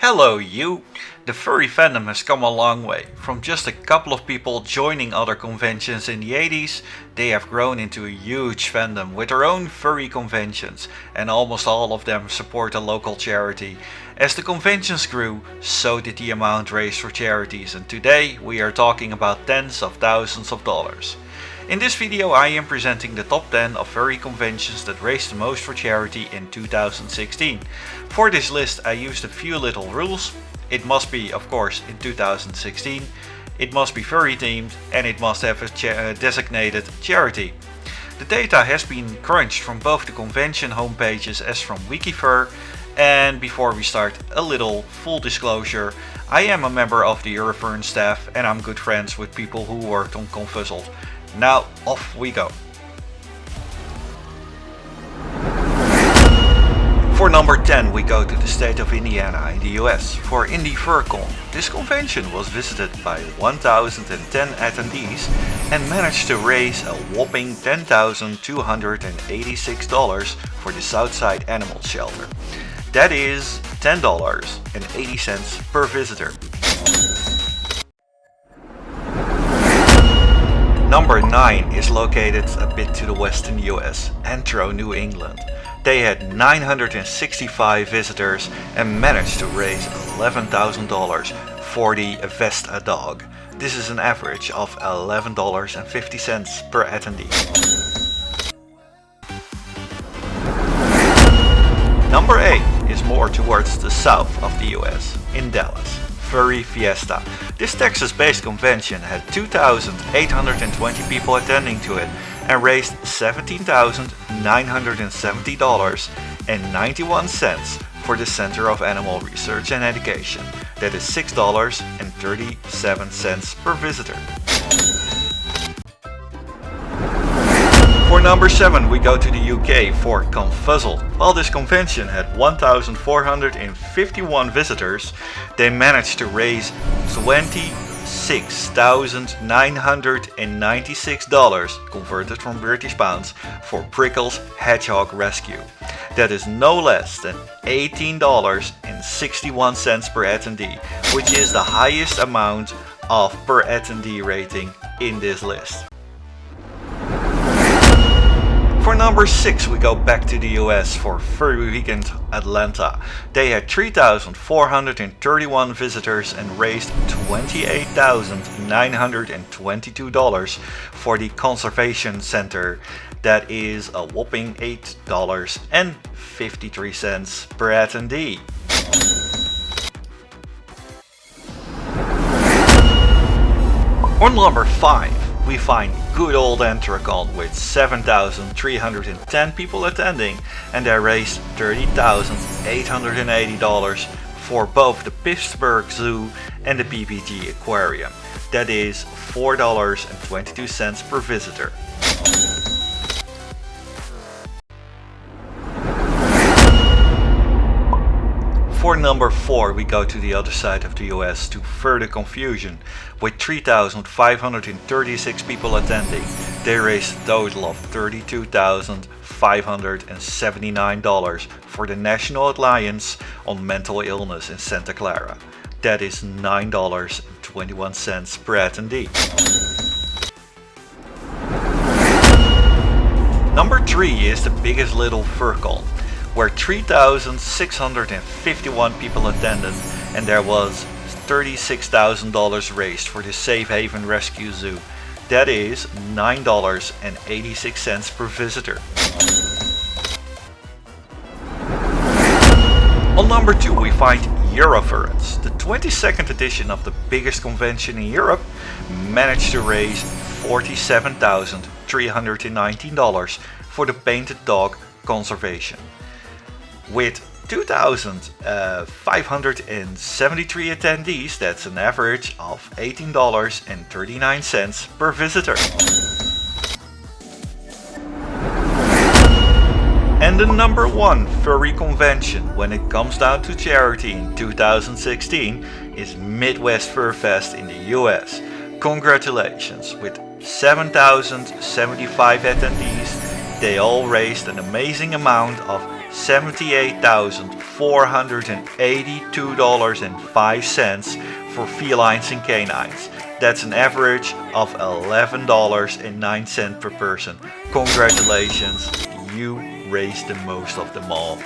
Hello you! The furry fandom has come a long way. From just a couple of people joining other conventions in the 80s, they have grown into a huge fandom with their own furry conventions, and almost all of them support a local charity. As the conventions grew, so did the amount raised for charities, and today we are talking about tens of thousands of dollars. In this video I am presenting the top 10 of furry conventions that raised the most for charity in 2016. For this list I used a few little rules. It must be, of course, in 2016, it must be furry themed, and it must have a designated charity. The data has been crunched from both the convention homepages as from WikiFur, and before we start, a little full disclosure. I am a member of the Eurofurence staff and I'm good friends with people who worked on Confuzzled. Now off we go. For number 10 we go to the state of Indiana in the US for IndyFurCon. This convention was visited by 1,010 attendees and managed to raise a whopping $10,286 for the Southside Animal Shelter. That is $10.80 per visitor. Number 9 is located a bit to the western US, Anthro New England. They had 965 visitors and managed to raise $11,000 for the Fiesta dog. This is an average of $11.50 per attendee. Number 8 is more towards the south of the US, in Dallas. Furry Fiesta. This Texas-based convention had 2,820 people attending to it and raised $17,970.91 for the Center of Animal Research and Education. That is $6.37 per visitor. For number 7 we go to the UK for Confuzzled. While this convention had 1,451 visitors, they managed to raise $26,996 converted from British pounds for Prickle's Hedgehog Rescue. That is no less than $18.61 per attendee, which is the highest amount of per attendee rating in this list. For number 6 we go back to the US for Furry Weekend Atlanta. They had 3,431 visitors and raised $28,922 for the Conservation Center. That is a whopping $8.53 per attendee. On number 5 we find good old AnthroCon with 7,310 people attending, and they raised $30,880 for both the Pittsburgh Zoo and the PPG Aquarium. That is $4.22 per visitor. For number 4 we go to the other side of the US to Furry Confusion. With 3,536 people attending, they raised a total of $32,579 for the National Alliance on Mental Illness in Santa Clara. That is $9.21 per attendee. Number 3 is the biggest little Furcon, where 3,651 people attended and there was $36,000 raised for the Safe Haven Rescue Zoo. That is $9.86 per visitor. On number 2 we find Eurofurence. The 22nd edition of the biggest convention in Europe managed to raise $47,319 for the Painted Dog Conservation. With 2,573 attendees, that's an average of $18.39 per visitor. And the number 1 furry convention when it comes down to charity in 2016 is Midwest Furfest in the US. Congratulations! With 7,075 attendees, they all raised an amazing amount of $78,482.05 for felines and canines. That's an average of $11.09 per person. Congratulations, you raised the most of them all.